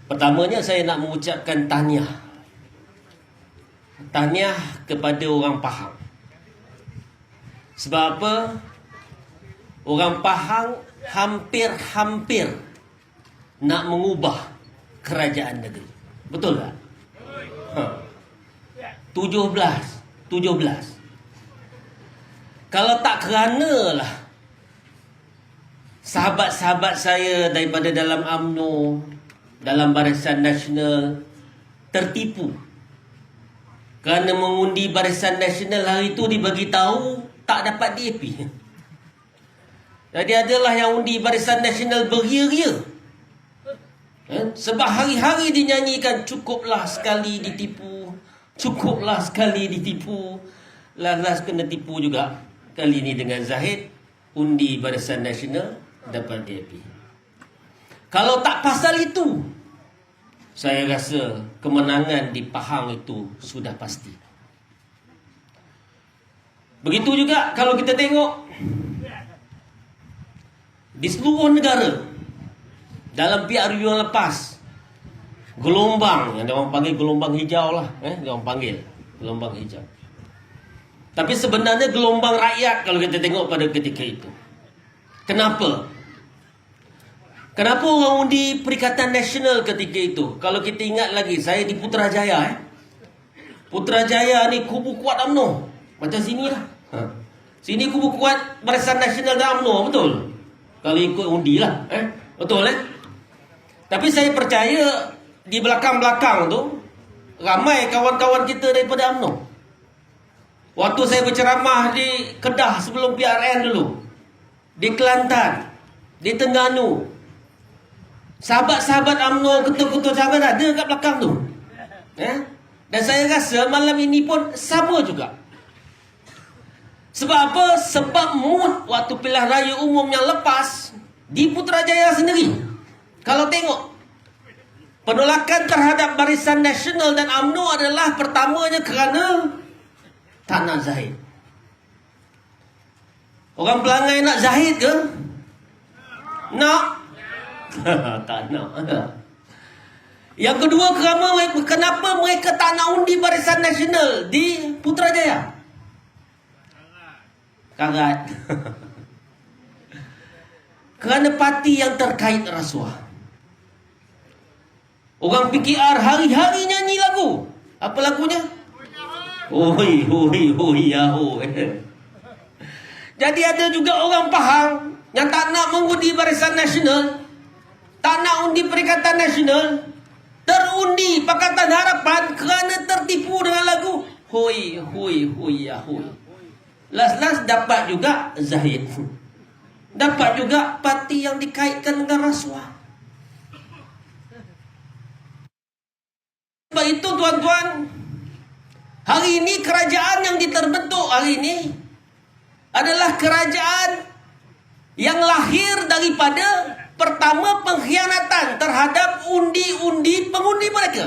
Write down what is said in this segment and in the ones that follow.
Pertamanya saya nak mengucapkan tahniah. Tahniah kepada orang Pahang. Sebab apa? Orang Pahang hampir-hampir nak mengubah kerajaan negeri. Betul tak? 17. Kalau tak keranalah sahabat-sahabat saya daripada dalam UMNO, dalam Barisan Nasional tertipu kerana mengundi Barisan Nasional hari itu dibagi tahu tak dapat DAP. Jadi adalah yang undi Barisan Nasional beria-ria. Sebab hari-hari dinyanyikan cukuplah sekali ditipu, cukuplah sekali ditipu. Last kena tipu juga. Kali ini dengan Zahid, undi Barisan Nasional dapat DAP. Kalau tak pasal itu, saya rasa kemenangan di Pahang itu sudah pasti. Begitu juga kalau kita tengok di seluruh negara, dalam PRU yang lepas, gelombang, yang orang panggil gelombang hijau lah, dia orang panggil gelombang hijau. Tapi sebenarnya gelombang rakyat kalau kita tengok pada ketika itu. Kenapa? Kenapa orang undi Perikatan Nasional ketika itu? Kalau kita ingat lagi, saya di Putrajaya. Putrajaya ni kubu kuat UMNO. Macam sini lah. Sini kubu kuat Barisan Nasional dan UMNO, betul? Kalau ikut undi lah. Betul Tapi saya percaya di belakang-belakang tu ramai kawan-kawan kita daripada UMNO. Waktu saya berceramah di Kedah sebelum PRN dulu, di Kelantan, di Terengganu, sahabat-sahabat UMNO, ketua-ketua sahabat ada kat belakang tu. Dan saya rasa malam ini pun sama juga. Sebab apa? Sebab mood waktu pilihan raya umum yang lepas di Putrajaya sendiri, kalau tengok, penolakan terhadap Barisan Nasional dan UMNO adalah pertamanya kerana tak nak Zahid. Orang pelangai nak Zahid ke? Nak? Tak nak. Yang kedua, kenapa mereka tak nak undi Barisan Nasional di Putrajaya? Karat. Kerana parti yang terkait rasuah. Orang PKR hari-hari nyanyi lagu. Apa lagunya? Oi, oi, oi, ya, oi. Jadi ada juga orang Pahang yang tak nak mengundi Barisan Nasional, tak nak undi Perikatan Nasional, terundi Pakatan Harapan kerana tertipu dengan lagu hoi, hoi, hoi, ya, hoi. Last dapat juga Zahid. Dapat juga parti yang dikaitkan dengan rasuah. Sebab itu tuan-tuan, hari ini kerajaan yang diterbentuk hari ini adalah kerajaan yang lahir daripada pertama pengkhianatan terhadap undi-undi pengundi mereka.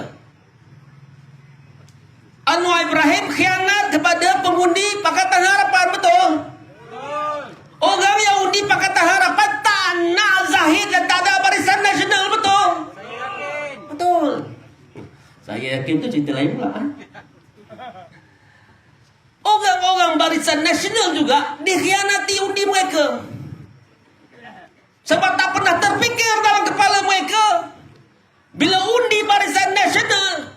Anwar Ibrahim khianat kepada pengundi Pakatan Harapan, betul? Orang yang undi Pakatan Harapan tak nak Zahid dan tak ada Barisan Nasional, betul? Betul. Saya yakin tu cerita lain pula. Orang-orang Barisan Nasional juga dikhianati undi mereka. Sebab tak pernah terfikir dalam kepala mereka, bila undi Barisan Nasional,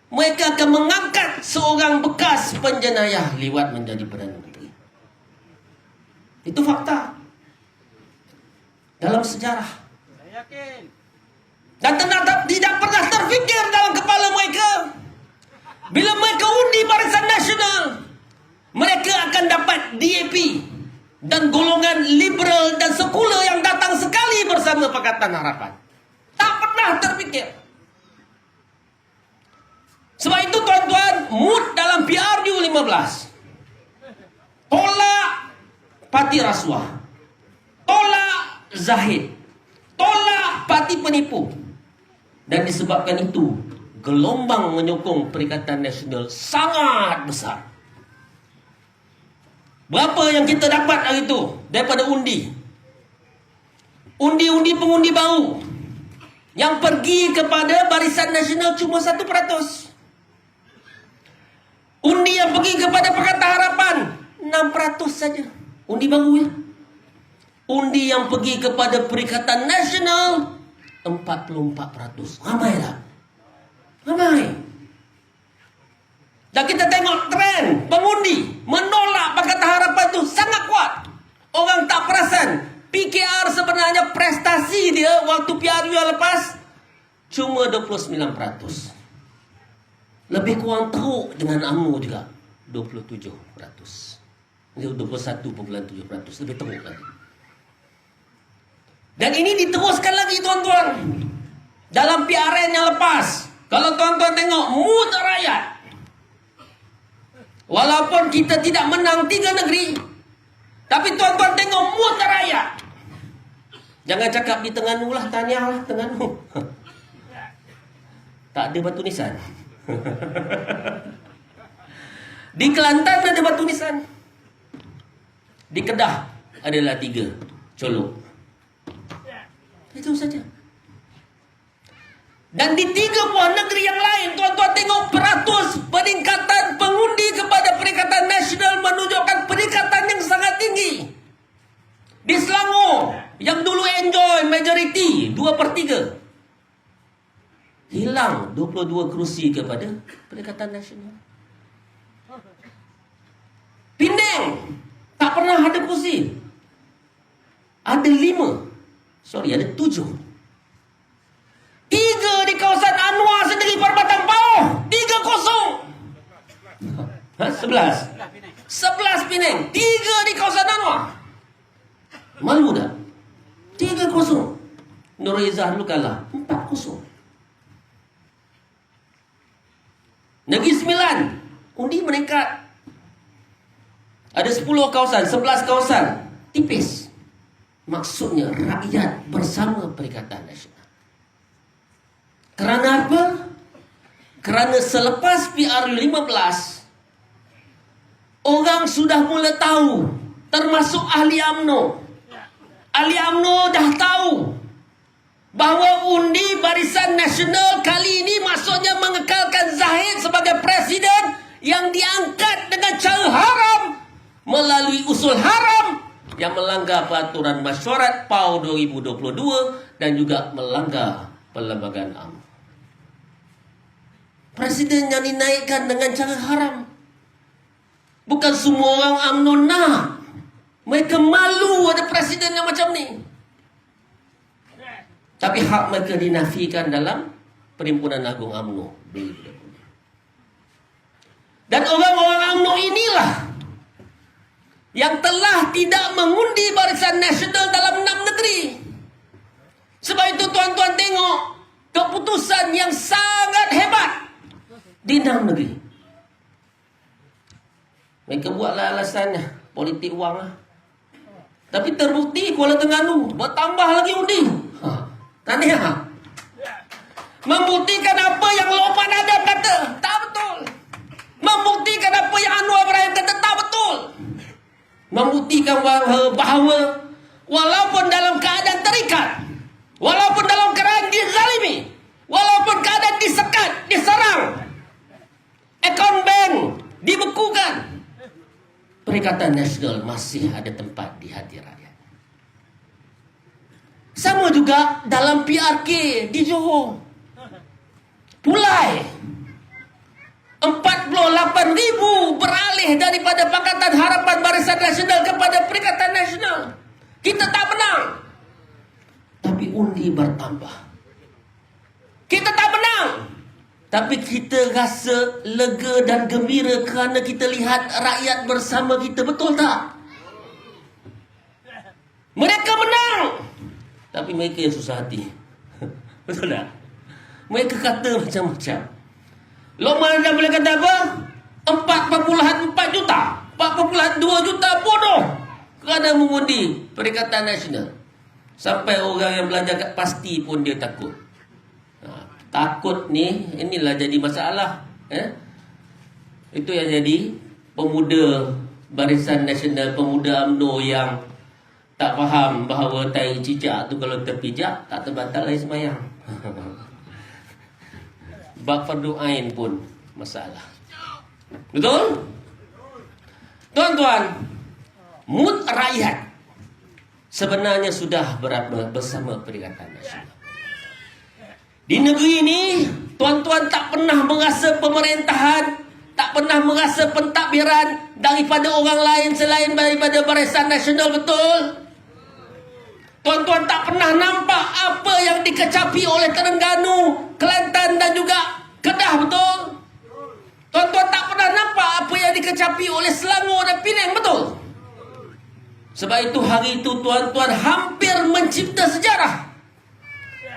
mereka akan mengangkat seorang bekas penjenayah liwat menjadi Perdana Menteri. Itu fakta dalam sejarah. Saya yakin. Dan tidak pernah terfikir dalam kepala mereka, bila mereka undi Barisan Nasional, mereka akan dapat DAP dan golongan liberal dan sekular yang datang sekali bersama Pakatan Harapan. Tak pernah terfikir. Sebab itu tuan-tuan, mood dalam PRU 15, tolak parti rasuah, tolak Zahid, tolak parti penipu. Dan disebabkan itu, gelombang menyokong Perikatan Nasional sangat besar. Berapa yang kita dapat hari itu daripada undi? Undi-undi pengundi baru Yang pergi kepada Barisan Nasional cuma 1%. Undi yang pergi kepada Pakatan Harapan 6% saja. Undi baru ya. Undi yang pergi kepada Perikatan Nasional 44%. Ramai tak? Ramai. Dan kita tengok tren pengundi menolak Pakatan Harapan itu sangat kuat. Orang tak perasan PKR sebenarnya prestasi dia waktu PRU yang lepas cuma 29%. Lebih kurang teruk dengan UMNO juga 27%. 21.7%, lebih teruk lagi. Dan ini diteruskan lagi tuan-tuan. Dalam PRN yang lepas, kalau tuan-tuan tengok mood rakyat, walaupun kita tidak menang 3 negeri, tapi tuan-tuan tengok mood rakyat. Jangan cakap di Terengganu lah, tahniah lah Terengganu. Tak ada batu nisan. Di Kelantan ada batu nisan. Di Kedah adalah 3 colok. Itu saja. Dan di 3 buah negeri yang lain, tuan-tuan tengok peratus peningkatan pengundi kepada Perikatan Nasional menunjukkan peningkatan yang sangat tinggi. Di Selangor, yang dulu enjoy majority 2/3, hilang 22 kerusi kepada Perikatan Nasional. Penang tak pernah ada kerusi. Ada 7. 3 di kawasan Anwar sendiri, Perbatang Pauh 3-0. 11 Penang, 3 di kawasan Anwar. Malu tak? 3-0. Nur Izzah dulu kalah 4-0. Negeri Sembilan, undi meningkat. Ada 10 kawasan, 11 kawasan, tipis. Maksudnya rakyat bersama Perikatan Nasional. Kerana apa? Kerana selepas PRU 15, orang sudah mula tahu, termasuk ahli UMNO. Ahli UMNO dah tahu bahawa undi Barisan Nasional kali ini maksudnya mengekalkan Zahid sebagai presiden yang diangkat dengan cara haram melalui usul haram yang melanggar peraturan mesyuarat PAU 2022 dan juga melanggar perlembagaan UMNO. Presiden yang dinaikkan dengan cara haram. Bukan semua orang UMNO nak. Mereka malu ada presiden yang macam ni. Tapi hak mereka dinafikan dalam Perhimpunan Agung UMNO. Dan orang-orang UMNO inilah yang telah tidak mengundi Barisan Nasional dalam 6 negeri. Sebab itu tuan-tuan tengok keputusan yang sangat hebat di 6 negeri. Mereka buatlah alasannya politik wang lah. Tapi terbukti Kuala Terengganu bertambah lagi undi. Tahniah. Membuktikan apa yang Lokman Adam kata tak betul. Membuktikan apa yang Anwar Ibrahim kata tak betul. Membuktikan bahawa walaupun dalam keadaan terikat, walaupun dalam keadaan dizalimi, walaupun keadaan disekat, diserang, akaun bank dibekukan, Perikatan Nasional masih ada tempat di hati rakyat. Sama juga dalam PRK di Johor. Pulai 48,000 beralih daripada Pakatan Harapan Barisan Nasional kepada Perikatan Nasional. Kita tak menang, tapi undi bertambah. Kita tak menang, tapi kita rasa lega dan gembira kerana kita lihat rakyat bersama kita. Betul tak? Mereka menang, tapi mereka yang susah hati. Betul tak? Mereka kata macam-macam. Lokman Adam boleh kata apa? 4,4 juta, 4,2 juta bodoh kerana mengundi Perikatan Nasional. Sampai orang yang belanja kat pasti pun dia takut. Takut ni, inilah jadi masalah. Itu yang jadi pemuda Barisan Nasional, pemuda UMNO yang tak faham bahawa tai cicak tu kalau terpijak tak terbatal lagi semayang. Bab fardu ain pun masalah. Betul? Tuan-tuan, mood rakyat sebenarnya sudah bersama Perikatan Nasional. Di negeri ini, tuan-tuan tak pernah merasa pemerintahan, tak pernah merasa pentadbiran daripada orang lain selain daripada Barisan Nasional, betul? Tuan-tuan tak pernah nampak apa yang dikecapi oleh Terengganu, Kelantan dan juga Kedah, betul? Tuan-tuan tak pernah nampak apa yang dikecapi oleh Selangor dan Penang, betul? Sebab itu hari itu tuan-tuan hampir mencipta sejarah.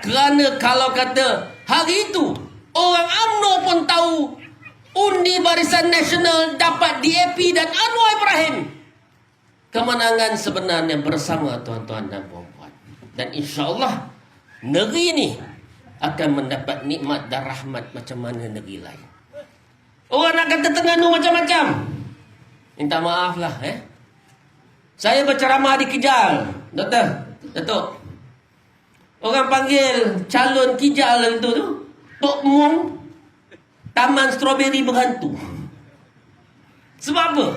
Kerana kalau kata hari itu orang UMNO pun tahu undi Barisan Nasional dapat DAP dan Anwar Ibrahim, kemenangan sebenarnya bersama tuan-tuan dan puan-puan. Dan insya-Allah negeri ini akan mendapat nikmat dan rahmat macam mana negeri lain. Orang nak kata Terengganu macam-macam, minta maaf lah. Saya berceramah di Kijal, Datuk. Orang panggil calon Kijal itu tu Tok Mung Taman Strawberry Berhantu. Sebab apa?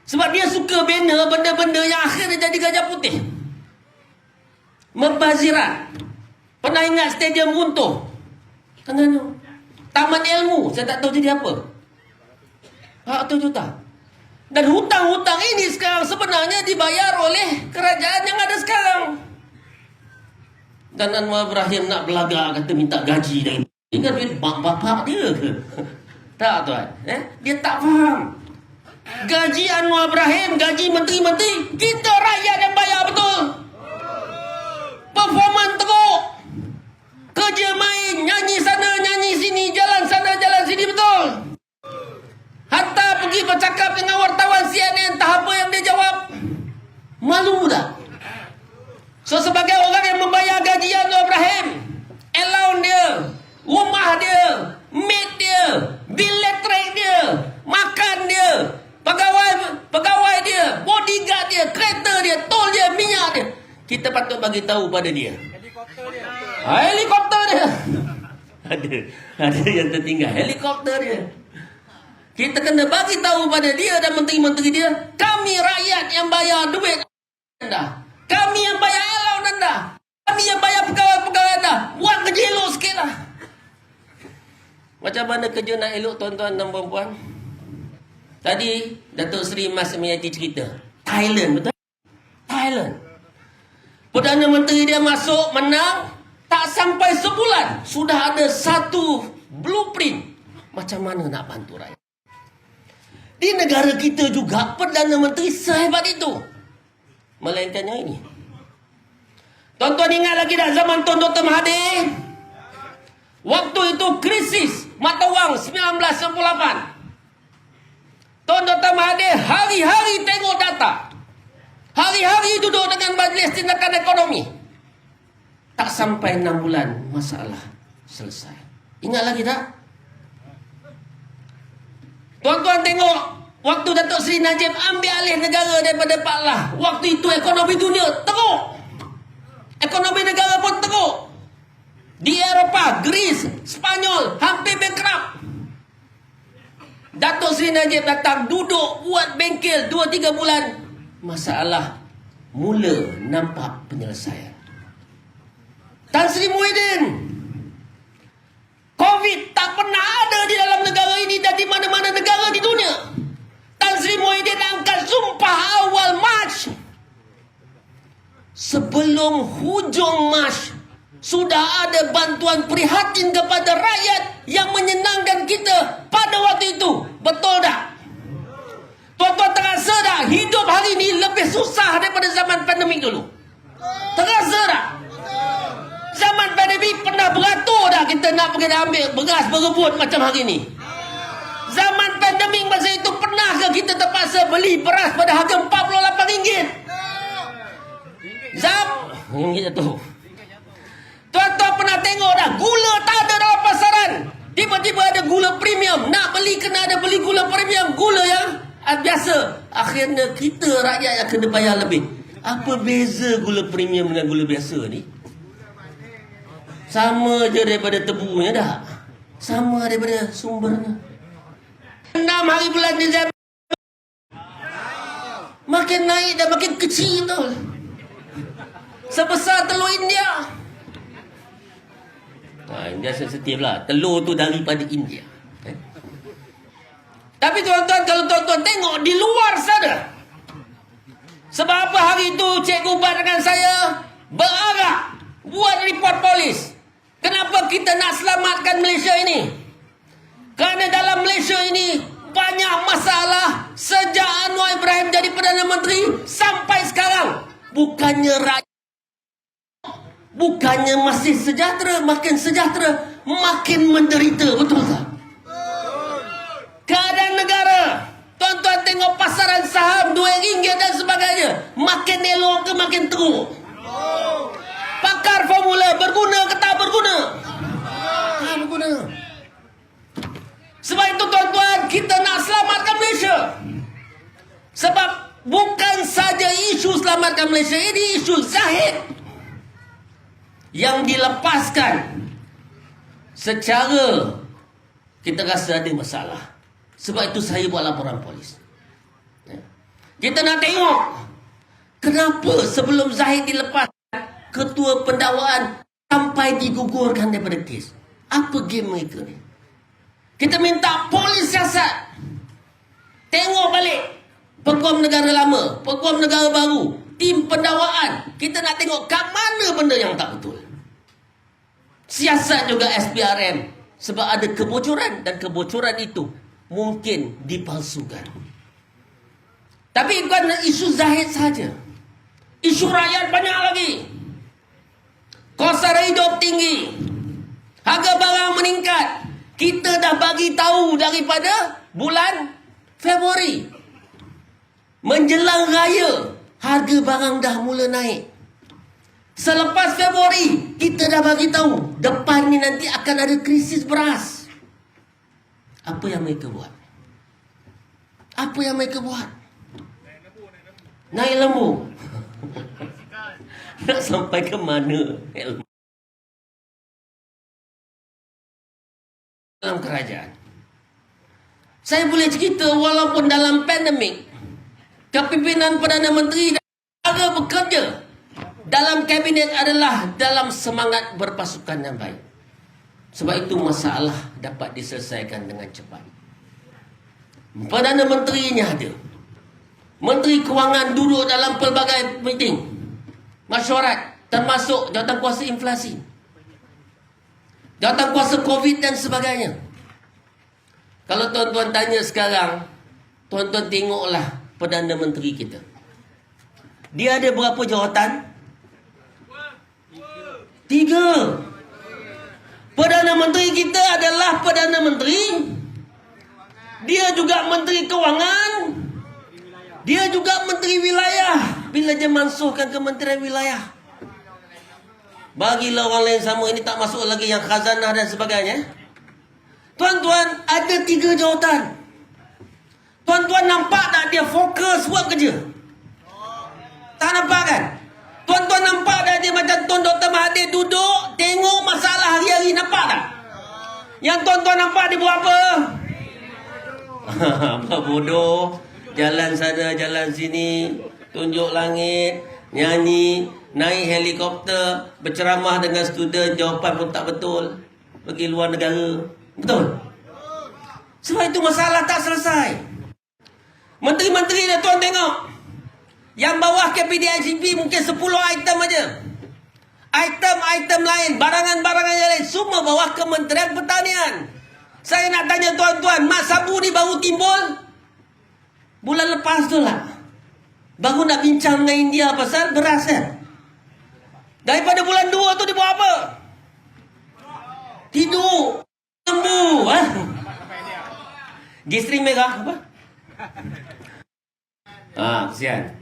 Sebab dia suka banner benda-benda yang akhirnya jadi gajah putih. Membazirat. Pernah ingat stadium runtuh Terengganu? Taman Ilmu, saya tak tahu jadi apa. 100 juta. Dan hutang-hutang ini sekarang sebenarnya dibayar oleh kerajaan yang ada sekarang. Dan Anwar Ibrahim nak belagak kata minta gaji dari ini kan duit bapak dia ke? Tak tuan, dia tak faham. Gaji Anwar Ibrahim, gaji menteri-menteri, kita rakyat yang bayar, betul? Performan teruk, kerja main, nyanyi sana, nyanyi sini, jalan sana, jalan sini, betul? Hatta pergi bercakap dengan wartawan CNN, tak apa yang dia jawab. Malu tak? So sebagai orang yang membayar gaji Anwar Ibrahim, allowance dia, rumah dia, maid dia, bil elektrik dia, makan dia, pegawai dia, bodyguard dia, kereta dia, tol dia, minyak dia, kita patut bagi tahu pada dia. Helikopter dia. Ada yang tertinggal helikopter dia. Kita kena bagi tahu pada dia dan menteri-menteri dia, kami rakyat yang bayar duit anda. Kami yang bayar allowance anda. Kami yang bayar pegawai-pegawai anda. Buat kerja elok sikit lah. Macam mana kerja nak elok, tuan-tuan dan puan-puan? Tadi Datuk Seri Mas Miyati cerita Thailand, betul? Thailand. Perdana Menteri dia masuk, menang, tak sampai sebulan sudah ada satu blueprint macam mana nak bantu rakyat. Di negara kita juga Perdana Menteri sehebat itu. Melainkan yang ini. Tuan-tuan ingat lagi dah zaman Tun Dr. Mahathir? Waktu itu krisis mata wang 1998. Tun Dr. Mahathir hari-hari tengok data. Hari-hari duduk dengan Majlis Tindakan Ekonomi. Tak sampai 6 bulan masalah selesai. Ingat lagi tak? Tuan-tuan tengok waktu Datuk Seri Najib ambil alih negara daripada Pak Lah, waktu itu ekonomi dunia teruk. Ekonomi negara pun teruk. Di Eropah, Greece, Spanyol hampir bankrupt. Datuk Seri Najib datang duduk buat bengkel 2-3 bulan. Masalah mula nampak penyelesaian. Tan Sri Muhyiddin, COVID tak pernah ada di dalam negara ini dan di mana-mana negara di dunia. Tan Sri Muhyiddin angkat sumpah awal Mac. Sebelum hujung Mac sudah ada bantuan prihatin kepada rakyat yang menyenangkan kita pada waktu itu. Betul tak? Tuan-tuan terasa tak hidup hari ini lebih susah daripada zaman pandemik dulu? Terasa tak? Zaman pandemik pernah beratur dah kita nak pergi ambil beras berebut macam hari ini. Zaman pandemik masa itu pernahkah kita terpaksa beli beras pada harga RM48? Ringgit jatuh. Tuan-tuan pernah tengok dah gula tak ada dalam pasaran. Tiba-tiba ada gula premium. Nak beli kena ada beli gula premium. Gula yang biasa. Akhirnya kita rakyat yang kena bayar lebih. Apa beza gula premium dengan gula biasa ni? Sama je daripada tebunya dah. Sama daripada sumbernya. 6 hari bulan Disember makin naik dan makin kecil tu. Sebesar telur India. India sensitif lah. Telur tu daripada India. Tapi tuan-tuan, kalau tuan-tuan tengok di luar sana, sebab apa hari itu Cikgu Bat dengan saya berarah buat report polis. Kenapa kita nak selamatkan Malaysia ini? Kerana dalam Malaysia ini banyak masalah sejak Anwar Ibrahim jadi Perdana Menteri sampai sekarang. Bukannya masih sejahtera, makin menderita, betul tak? Keadaan negara, tuan-tuan tengok pasaran saham RM2 dan sebagainya, makin elok ke makin teruk? Pakar formula berguna ke tak berguna? Tak berguna. Sebab itu tuan-tuan, kita nak selamatkan Malaysia. Sebab bukan saja isu selamatkan Malaysia, ini isu Zahid yang dilepaskan secara kita rasa ada masalah. Sebab itu saya buat laporan polis. Kita nak tengok kenapa sebelum Zahid dilepas, ketua pendakwaan sampai digugurkan daripada kes. Apa game mereka ni? Kita minta polis siasat tengok balik Peguam Negara Lama, Peguam Negara Baru, tim pendakwaan. Kita nak tengok kat mana benda yang tak betul. Siasat juga SPRM, sebab ada kebocoran, dan kebocoran itu mungkin dipalsukan. Tapi bukan isu Zahid saja, isu rakyat banyak lagi. Kos hidup tinggi, harga barang meningkat. Kita dah bagi tahu daripada bulan Februari. Menjelang raya, harga barang dah mula naik. Selepas Februari, kita dah bagi tahu depan ni nanti akan ada krisis beras. Apa yang mereka buat? Apa yang mereka buat? Naik lembu. Nak sampai ke mana? Dalam kerajaan, saya boleh cerita walaupun dalam pandemik, kepimpinan Perdana Menteri dan negara bekerja dalam kabinet adalah dalam semangat berpasukan yang baik. Sebab itu masalah dapat diselesaikan dengan cepat. Perdana Menterinya ada, Menteri Kewangan duduk dalam pelbagai meeting mesyuarat, termasuk jawatankuasa inflasi, jawatankuasa COVID dan sebagainya. Kalau tuan-tuan tanya sekarang, tuan-tuan tengoklah Perdana Menteri kita. Dia ada berapa jawatan? 3. Perdana Menteri kita adalah Perdana Menteri, dia juga Menteri Kewangan, dia juga Menteri Wilayah. Bila dia mansuhkan Kementerian Wilayah, bagilah orang lain sama. Ini tak masuk lagi yang khazanah dan sebagainya. Tuan-tuan, ada 3 jawatan. Tuan-tuan nampak tak dia fokus buat kerja? Tak nampak kan? Tuan-tuan nampak tak dia macam Tuan Dr. Mahathir duduk tengok masalah hari-hari? Nampak tak? Yang tuan-tuan nampak dia buat apa? Apa bodoh? Jalan sana, jalan sini, tunjuk langit, nyanyi, naik helikopter, berceramah dengan student, jawapan pun tak betul. Pergi luar negara. Betul? Sebab itu masalah tak selesai. Menteri-menteri dah tuan tengok, yang bawah KPDICP mungkin 10 item aja. Item-item lain, barangan-barangan yang lain, semua bawah Kementerian Pertanian. Saya nak tanya tuan-tuan, mak sabu ni baru timbul bulan lepas tu lah. Baru nak bincang dengan India pasal beras kan. Daripada bulan 2 tu dia buat apa? Tidur. Lembu. G-string merah apa? Kesian.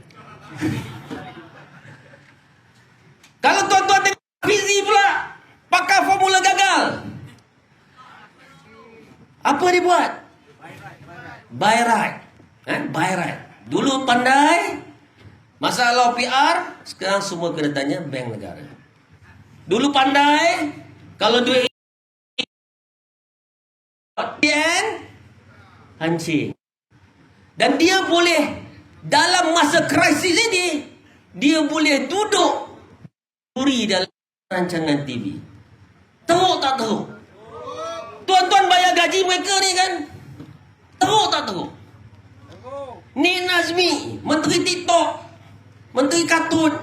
Kalau tuan-tuan tengok Fizi pula, pakai formula gagal. Apa dia buat? Buy right. Buy right. Dulu pandai masalah PR, sekarang semua kena tanya bank negara. Dulu pandai Kalau duit hancing. Dan dia boleh dalam masa krisis ini, dia boleh duduk juri dalam rancangan TV. Teruk tak teruk? Tuan-tuan bayar gaji mereka ni kan? Teruk tak teruk? Nik Nazmi, Menteri TikTok, Menteri Kartun,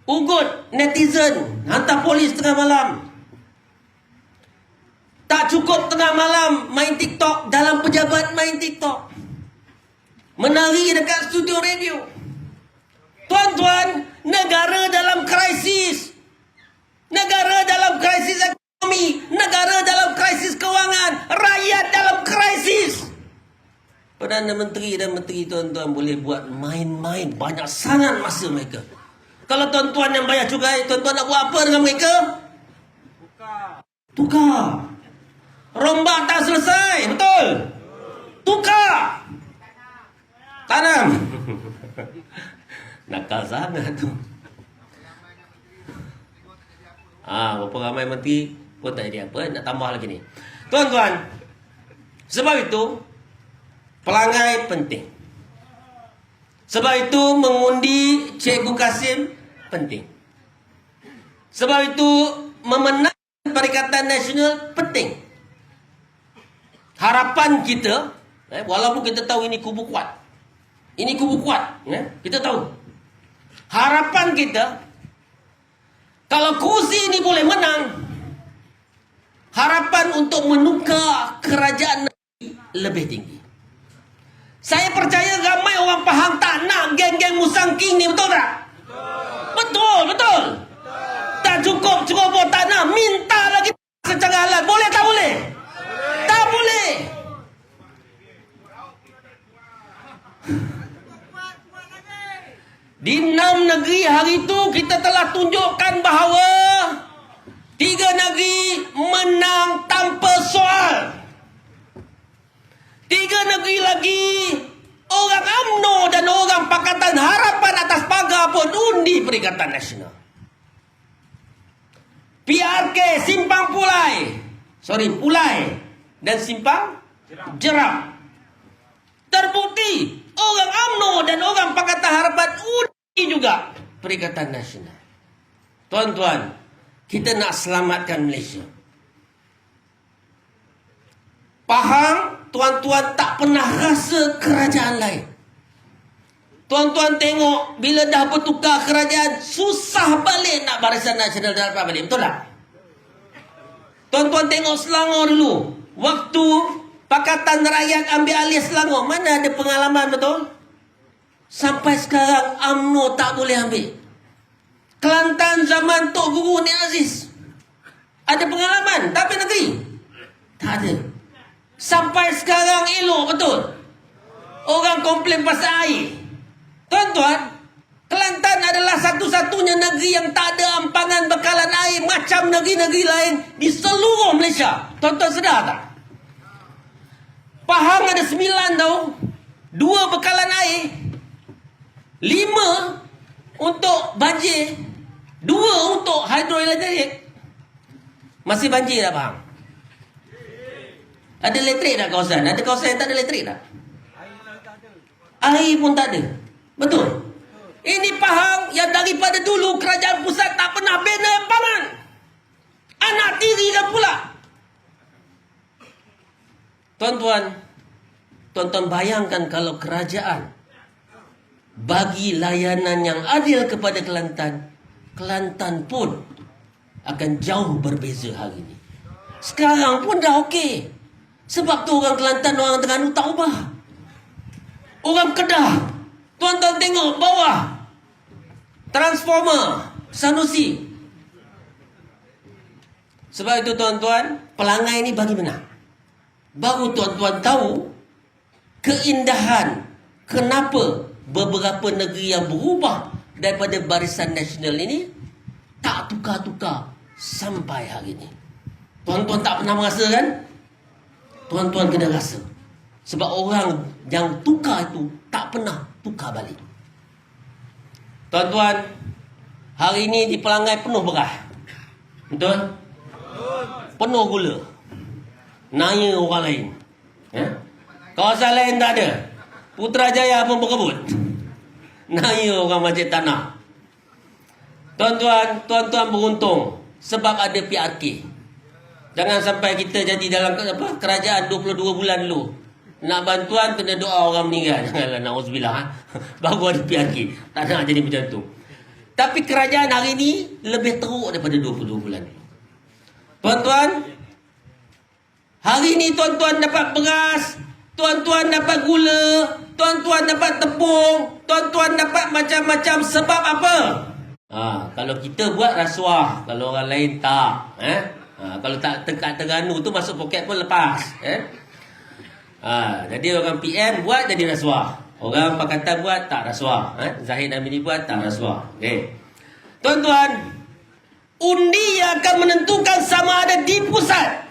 ugut netizen, hantar polis tengah malam. Tak cukup tengah malam main TikTok, dalam pejabat main TikTok, menari dekat studio radio. Tuan-tuan, negara dalam krisis. Negara dalam krisis ekonomi. Negara dalam krisis kewangan. Rakyat dalam krisis. Perdana Menteri dan Menteri tuan-tuan boleh buat main-main. Banyak sangat masa mereka. Kalau tuan-tuan yang bayar cukai, tuan-tuan nak buat apa dengan mereka? Tukar. Rombak tak selesai. Betul? Tukar. Tanam. Nakal sangat tu. Berapa ramai menteri pun tak jadi apa. Nak tambah lagi ni. Tuan-tuan, sebab itu pelangai penting. Sebab itu mengundi Cikgu Kasim penting. Sebab itu memenang Perikatan Nasional penting. Harapan kita, walaupun kita tahu ini kubu kuat, ini kubu kuat, kita tahu. Harapan kita, kalau kursi ini boleh menang, harapan untuk menukar kerajaan lebih tinggi. Saya percaya ramai orang Pahang tak nak geng-geng Musang King ni, betul tak? Betul, betul. Tak cukup tak nak, minta lagi secara halal. Boleh tak boleh? Tak boleh. Di 6 negeri hari itu kita telah tunjukkan bahawa 3 negeri menang tanpa soal. 3 negeri lagi, orang UMNO dan orang Pakatan Harapan atas pagar pun undi Perikatan Nasional. PRK Simpang Pulai dan Simpang Jeram. Terbukti orang UMNO dan orang Pakatan Harapan undi juga Perikatan Nasional. Tuan-tuan, kita nak selamatkan Malaysia. Pahang, tuan-tuan tak pernah rasa kerajaan lain. Tuan-tuan tengok, bila dah bertukar kerajaan, susah balik nak Barisan Nasional dapat balik. Betul tak? Tuan-tuan tengok Selangor dulu. Waktu Pakatan Rakyat ambil alih Selangor, mana ada pengalaman, betul? Sampai sekarang UMNO tak boleh ambil. Kelantan zaman Tok Guru Nik Aziz, ada pengalaman, tapi negeri tak ada. Sampai sekarang elok, betul? Orang komplain pasal air. Tuan-tuan, Kelantan adalah satu-satunya negeri yang tak ada ampangan bekalan air macam negeri-negeri lain di seluruh Malaysia. Tuan-tuan sedar tak? Pahang ada 9 tau. 2 bekalan air, 5 untuk banjir, 2 untuk hidroelektrik. Masih banjir tak Pahang? Ada elektrik tak kawasan? Ada kawasan yang tak ada elektrik tak? Air pun tak ada. Betul? Ini Pahang yang daripada dulu kerajaan pusat tak pernah bina empangan. Anak tiri kan pula. Tuan-tuan bayangkan kalau kerajaan bagi layanan yang adil kepada Kelantan, Kelantan pun akan jauh berbeza hari ini. Sekarang pun dah okey. Sebab tu orang Kelantan, orang Terengganu tak ubah. Orang Kedah, tuan-tuan tengok bawah, transformer Sanusi. Sebab itu tuan-tuan, pelangai ni bagi menang. Baru tuan-tuan tahu keindahan kenapa beberapa negeri yang berubah daripada Barisan Nasional ini tak tukar-tukar sampai hari ini. Tuan-tuan tak pernah merasa kan? Tuan-tuan kena rasa. Sebab orang yang tukar itu tak pernah tukar balik. Tuan-tuan, hari ini di Pelangai penuh berah. Betul? Penuh gula. Naya orang lain. Ya? Kawasan lain tak ada. Putrajaya pun berebut. Naya orang Masjid Tanah. Tuan-tuan beruntung sebab ada PRK. Jangan sampai kita jadi dalam kerajaan 22 bulan dulu. Nak bantuan kena doa orang meninggal. Janganlah na'udzubillah. Baru ada PRK. Tak nak jadi macam tu. Tapi kerajaan hari ni lebih teruk daripada 22 bulan. Tuan-tuan, hari ni tuan-tuan dapat beras, tuan-tuan dapat gula, tuan-tuan dapat tepung, tuan-tuan dapat macam-macam sebab apa? Kalau kita buat rasuah, kalau orang lain tak. Kalau tak kat Terengganu tu masuk poket pun lepas. Jadi orang PM buat jadi rasuah. Orang Pakatan buat tak rasuah. Zahid Amini buat tak rasuah. Okay. Tuan-tuan, undi yang akan menentukan sama ada di pusat.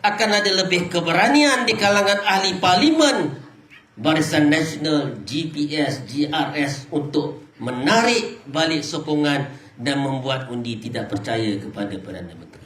Akan ada lebih keberanian di kalangan ahli parlimen, Barisan Nasional, GPS, GRS untuk menarik balik sokongan dan membuat undi tidak percaya kepada Perdana Menteri.